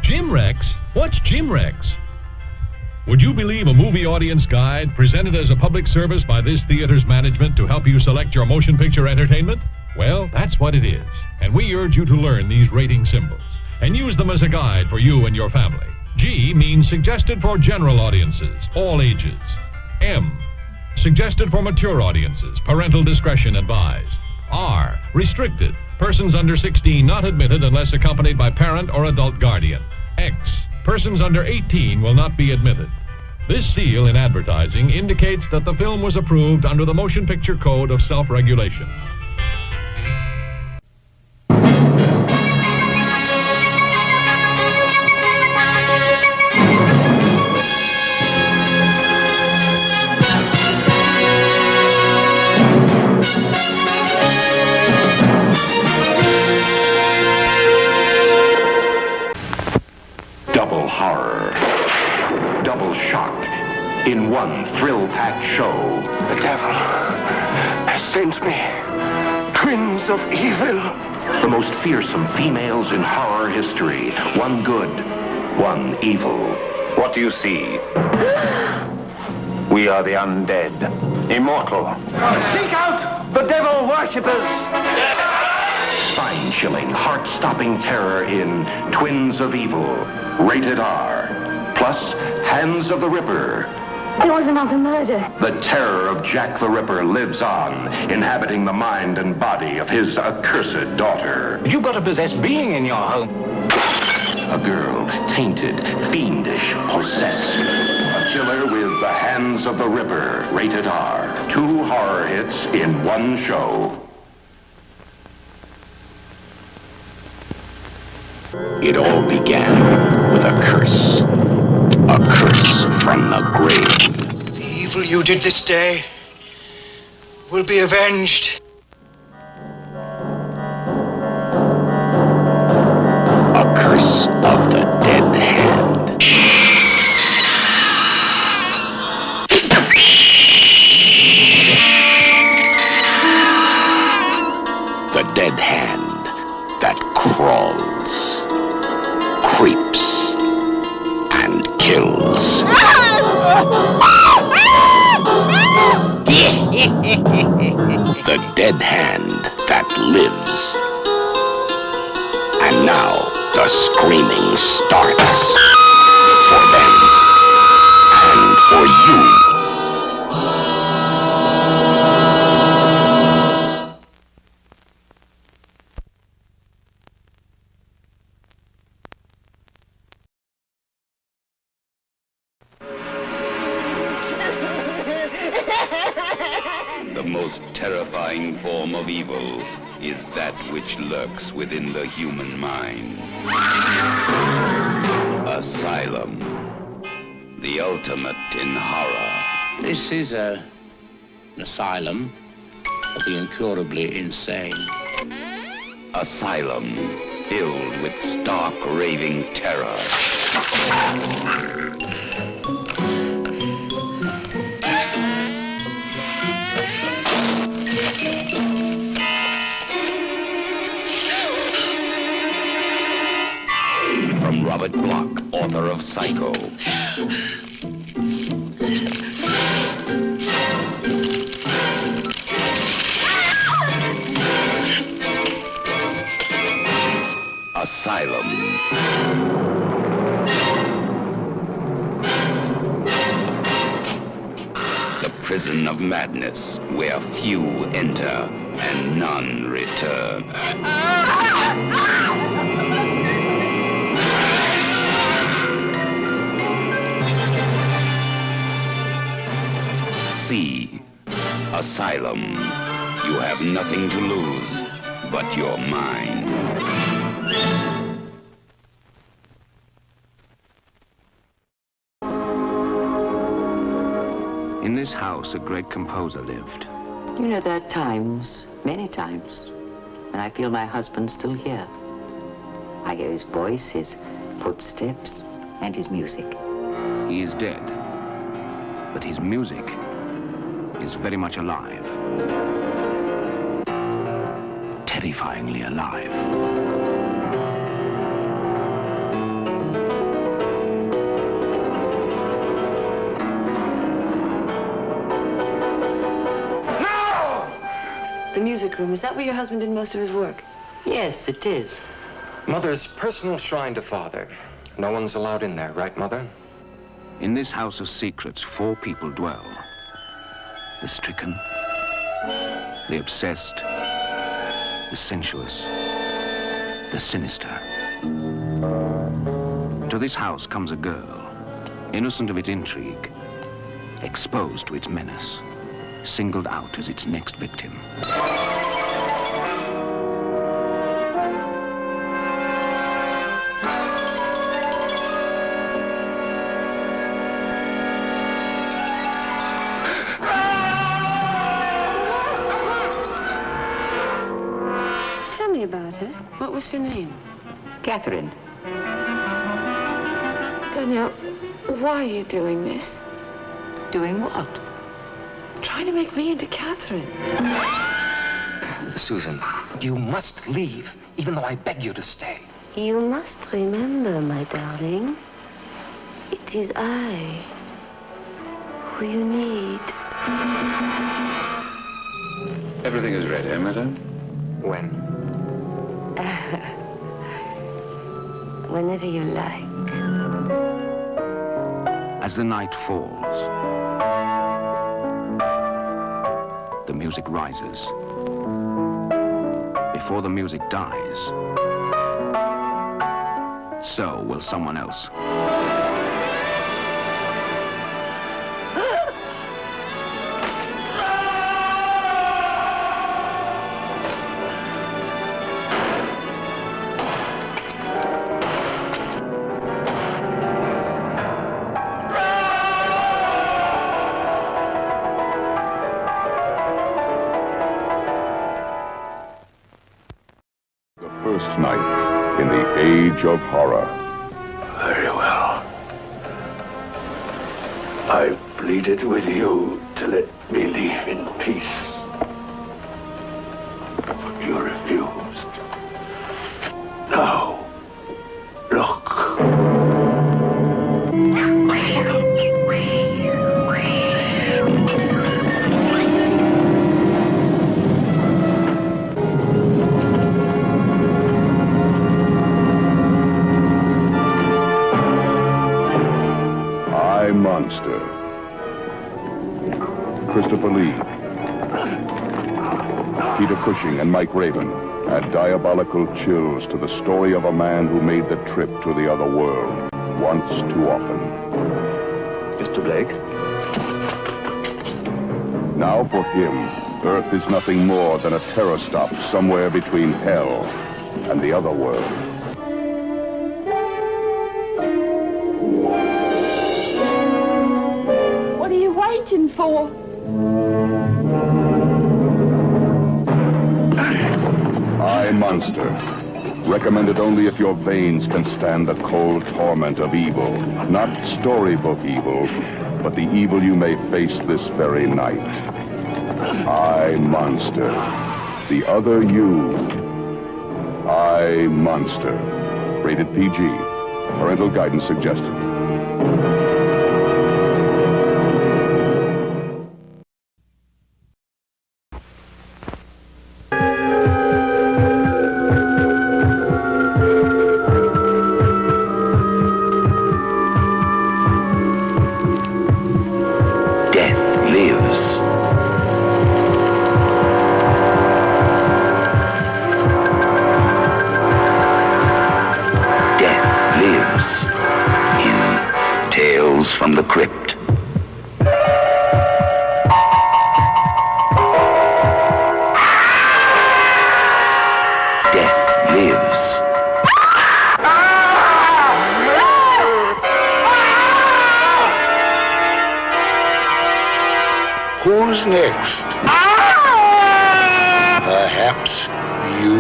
Jim Rex? What's Jim Rex? Would you believe a movie audience guide presented as a public service by this theater's management to help you select your motion picture entertainment? Well, that's what it is. And we urge you to learn these rating symbols and use them as a guide for you and your family. G means suggested for general audiences, all ages. M, suggested for mature audiences, parental discretion advised. R, restricted, persons under 16 not admitted unless accompanied by parent or adult guardian. X, persons under 18 will not be admitted. This seal in advertising indicates that the film was approved under the Motion Picture Code of Self-Regulation. Double horror, double shock in one thrill-packed show. The devil has sent me. Twins of evil. The most fearsome females in horror history. One good, one evil. What do you see? We are the undead, immortal. Seek out the devil worshippers. Spine-chilling, heart-stopping terror in Twins of Evil, rated R. Plus, Hands of the Ripper. There was another murder. The terror of Jack the Ripper lives on, inhabiting the mind and body of his accursed daughter. You've got a possessed being in your home. A girl, tainted, fiendish, possessed. A killer with the Hands of the Ripper, rated R. 2 horror hits in one show. It all began with a curse. A curse from the grave. The evil you did this day will be avenged. A curse of the dead hand. The dead hand that crawls, creeps, and kills. The dead hand that lives. And now the screaming starts. For them. And for you. The most terrifying form of evil is that which lurks within the human mind. Asylum, the ultimate in horror. This is an asylum for the incurably insane. Asylum, filled with stark, raving terror. From Robert Bloch, author of Psycho. Asylum. The prison of madness, where few enter and none return. See, Asylum. You have nothing to lose but your mind. In this house, a great composer lived. You know, there are times, many times, when I feel my husband's still here. I hear his voice, his footsteps, and his music. He is dead, but his music is very much alive. Terrifyingly alive. music room. Is that where your husband did most of his work? Yes, it is. Mother's personal shrine to Father. No one's allowed in there, right, Mother? In this house of secrets, 4 people dwell. The stricken, the obsessed, the sensuous, the sinister. To this house comes a girl, innocent of its intrigue, exposed to its menace, singled out as its next victim. Tell me about her. What was her name? Catherine. Danielle, why are you doing this? Doing what? Trying to make me into Catherine. Susan, you must leave, even though I beg you to stay. You must remember, my darling, it is I who you need. Everything is ready, eh, madame? When? Whenever you like. As the night falls, the music rises. Before the music dies, so will someone else. First night in the age of horror. Very well. I pleaded with you to let me leave in peace. But you refused. Now, look. Monster. Christopher Lee, Peter Cushing, and Mike Raven add diabolical chills to the story of a man who made the trip to the other world once too often. Mr. Blake? Now for him, Earth is nothing more than a terror stop somewhere between hell and the other world. Waiting for? I, Monster. Recommended only if your veins can stand the cold torment of evil. Not storybook evil, but the evil you may face this very night. I, Monster. The other you. I, Monster. Rated PG. Parental guidance suggested. From the Crypt. Death lives. Who's next? Perhaps you?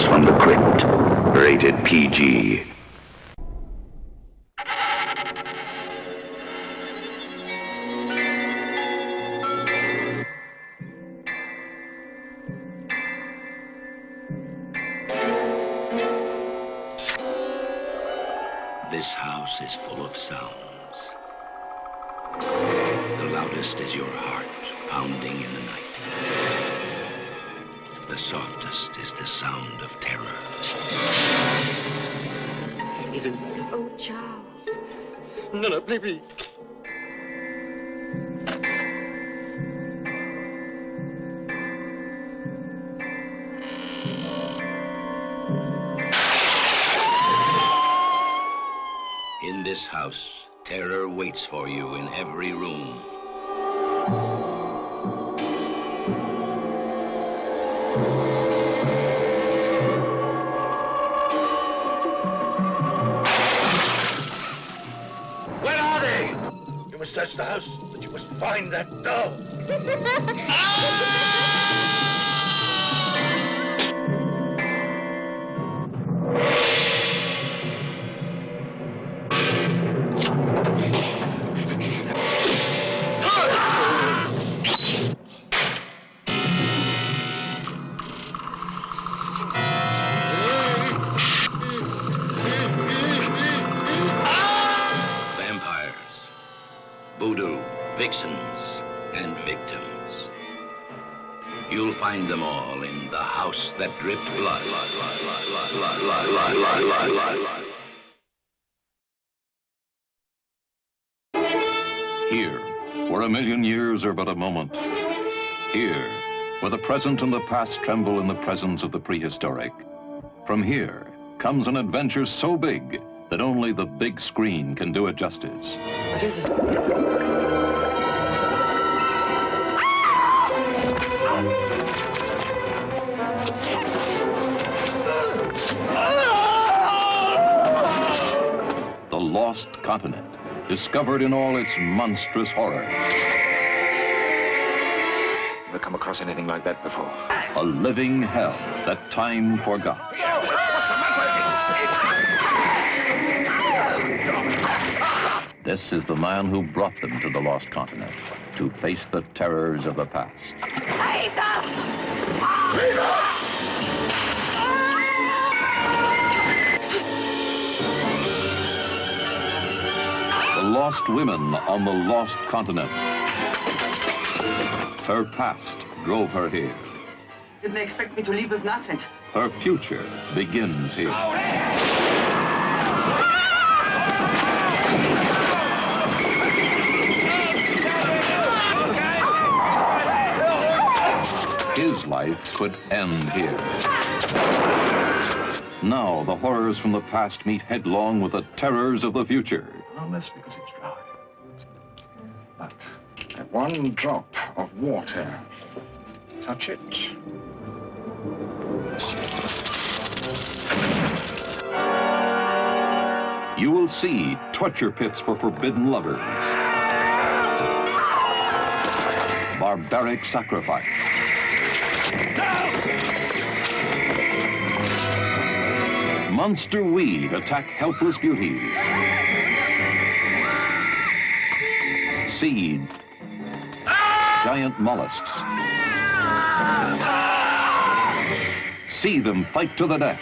From the Crypt, rated PG. This house is full of sounds. The loudest is your heart pounding in the night. The softest is the sound of terror. Is it? Oh, Charles. No, please. In this house, terror waits for you in every room. Where are they? You must search the house, but you must find that doll. Voodoo, vixens, and victims. You'll find them all in the house that dripped blood. Here, where a million years are but a moment. Here, where the present and the past tremble in the presence of the prehistoric. From here comes an adventure so big that only the big screen can do it justice. What is it? The Lost Continent, discovered in all its monstrous horror. Never come across anything like that before. A living hell that time forgot. This is the man who brought them to the Lost Continent, to face the terrors of the past. The lost women on the Lost Continent. Her past drove her here. Didn't expect me to leave with nothing. Her future begins here. His life could end here. Now the horrors from the past meet headlong with the terrors of the future. Harmless because it's dry. But that one drop of water, touch it. You will see torture pits for forbidden lovers. Barbaric sacrifice. Monster weed attack helpless beauties. Seed. Giant mollusks. See them fight to the death.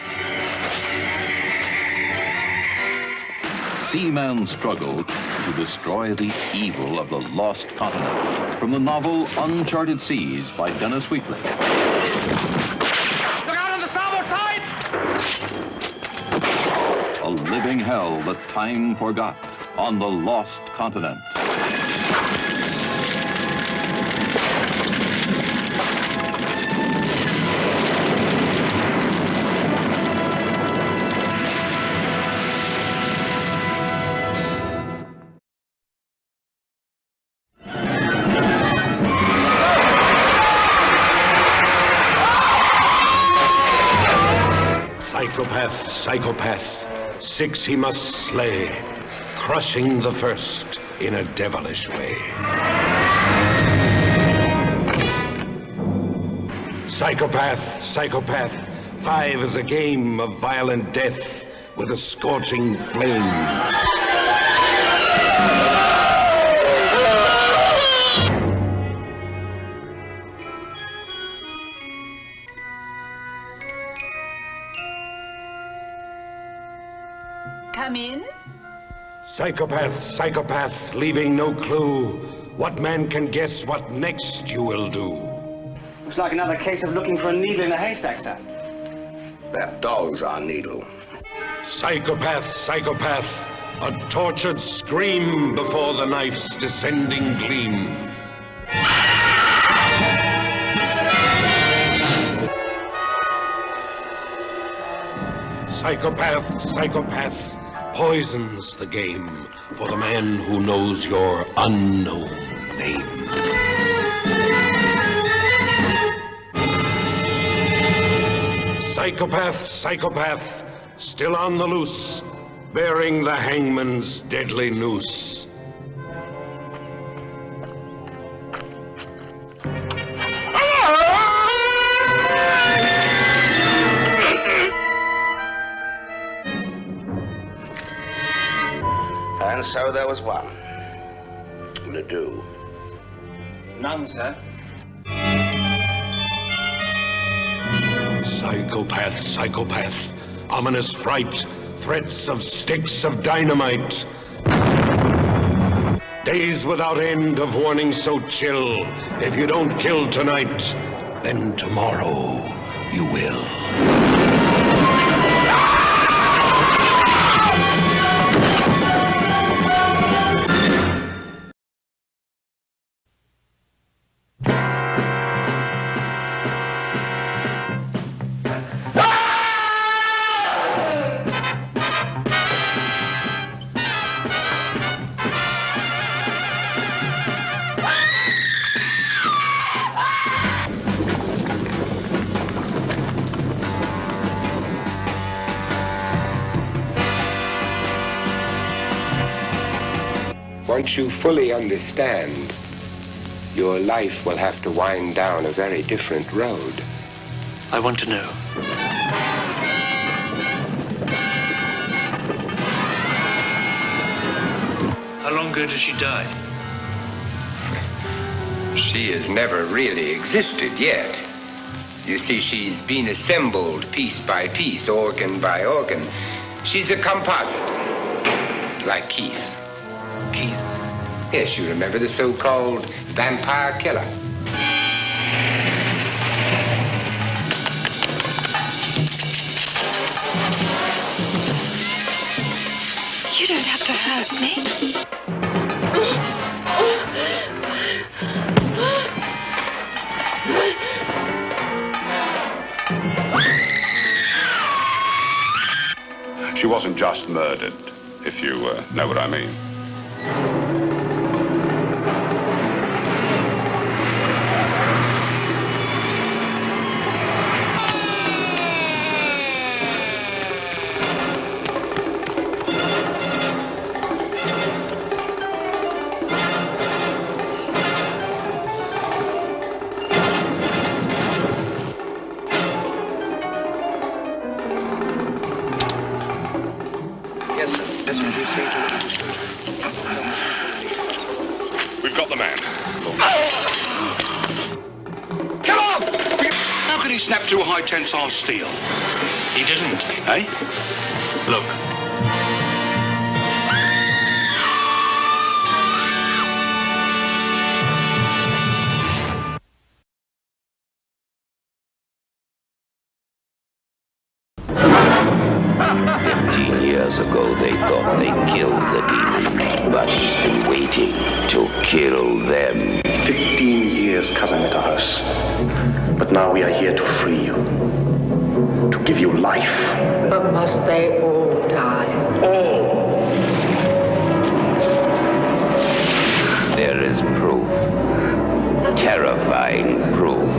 Seaman struggle to destroy the evil of the Lost Continent. From the novel Uncharted Seas by Dennis Wheatley. Look out on the starboard side! A living hell that time forgot on the Lost Continent. Psychopath, psychopath, 6 he must slay, crushing the first in a devilish way. Psychopath, psychopath, 5 is a game of violent death with a scorching flame. Come in. Psychopath, psychopath, leaving no clue. What man can guess what next you will do? Looks like another case of looking for a needle in a haystack, sir. That dog's our needle. Psychopath, psychopath, a tortured scream before the knife's descending gleam. Psychopath, psychopath, poisons the game for the man who knows your unknown name. Psychopath, psychopath, still on the loose, bearing the hangman's deadly noose. And so there was one. Ledoux. None, sir. Psychopath, psychopath, ominous fright, threats of sticks of dynamite. Days without end of warning so chill. If you don't kill tonight, then tomorrow you will. Once you fully understand, your life will have to wind down a very different road. I want to know. How long ago did she die? She has never really existed yet. You see, she's been assembled piece by piece, organ by organ. She's a composite, like Keith. Keith? Yes, you remember the so-called vampire killer. You don't have to hurt me. She wasn't just murdered, if you know what I mean. We've got the man. Come on! How could he snap through high tensile steel? He didn't. Eh? Look. Years ago, they thought they killed the demon, but he's been waiting to kill them. 15 years Cousin Metalhouse. But now we are here to free you. To give you life. But must they all die? All! There is proof. Terrifying proof.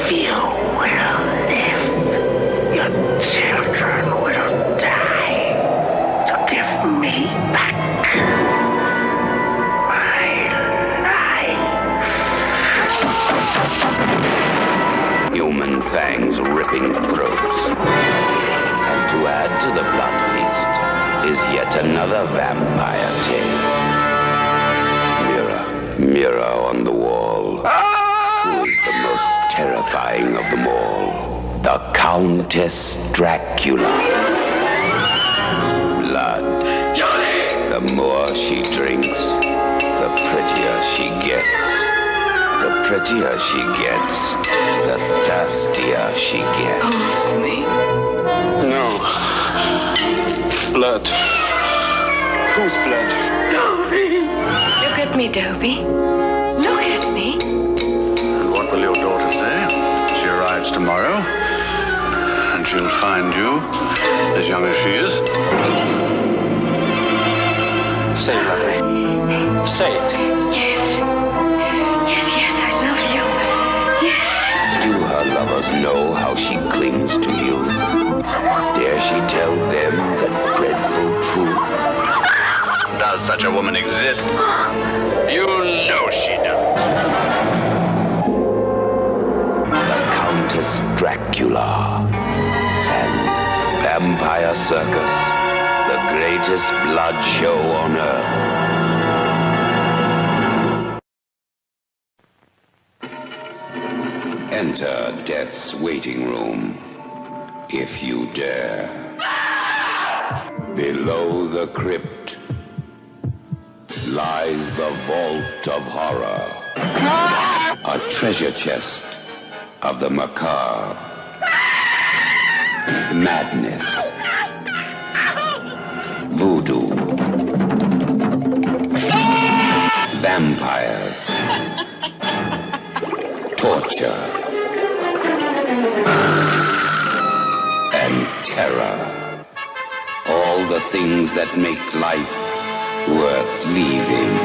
If you will live, your children will die to give me back my life. Human fangs ripping throats. And to add to the blood feast is yet another vampire tale. Mirror on the wall. Who is the most terrifying of them all? The Countess Dracula. Blood. more she drinks, the prettier she gets. The prettier she gets, the thirstier she gets. Oh, me. No. Blood. Whose blood? Dobie! Look at me, Dobie. Look at me. And what will your daughter say? She arrives tomorrow, and she'll find you as young as she is. Say it, Mother. Say it. Yes. Yes, I love you. Yes. Do her lovers know how she clings to you? Dare she tell them the dreadful truth? Does such a woman exist? You know she does. The Countess Dracula and Vampire Circus, the greatest blood show on earth. Enter death's waiting room, if you dare. Below the crypt lies the vault of horror, a treasure chest of the macabre, madness, voodoo, vampires, torture, and terror. All the things that make life worth leaving.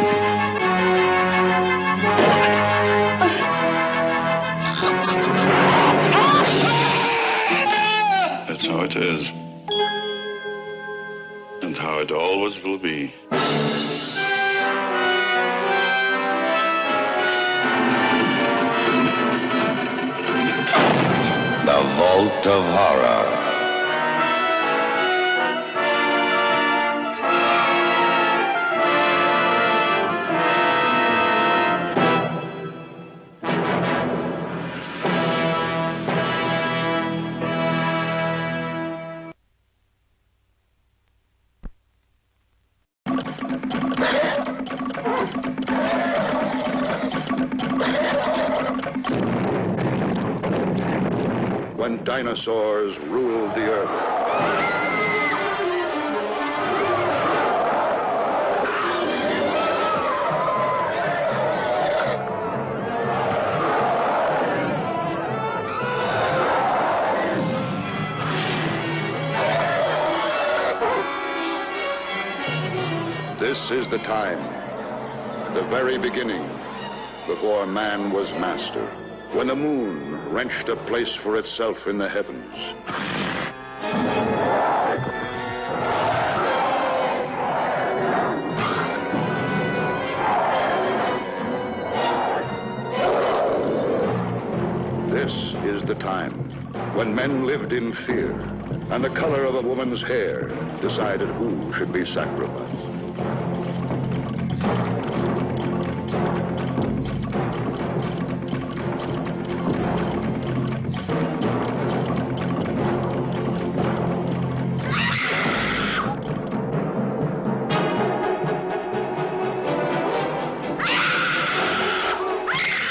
That's how it is. And how it always will be. The Vault of Horror. When dinosaurs ruled the earth. This is the time, the very beginning, before man was master. When the moon wrenched a place for itself in the heavens. This is the time when men lived in fear, and the color of a woman's hair decided who should be sacrificed.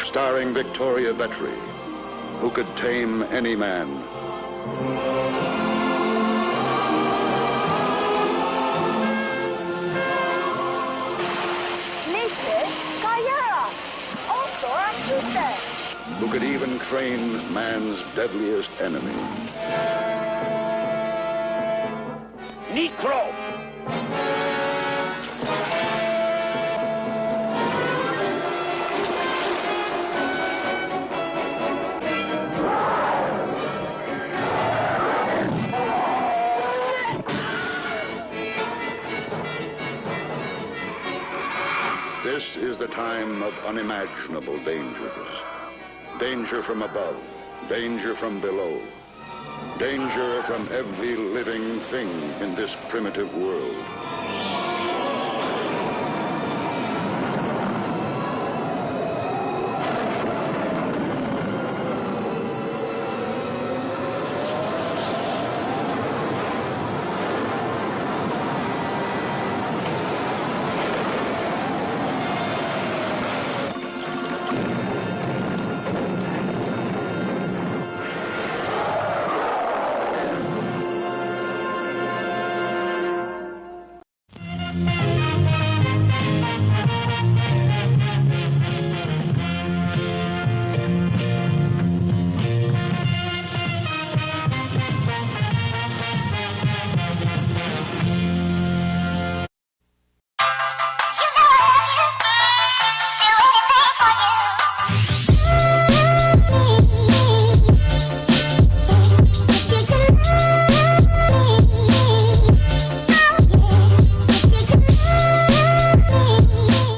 Starring Victoria Vetri, who could tame any man. Who could even train man's deadliest enemy. Necro! This is the time of unimaginable dangers. Danger from above, danger from below, danger from every living thing in this primitive world.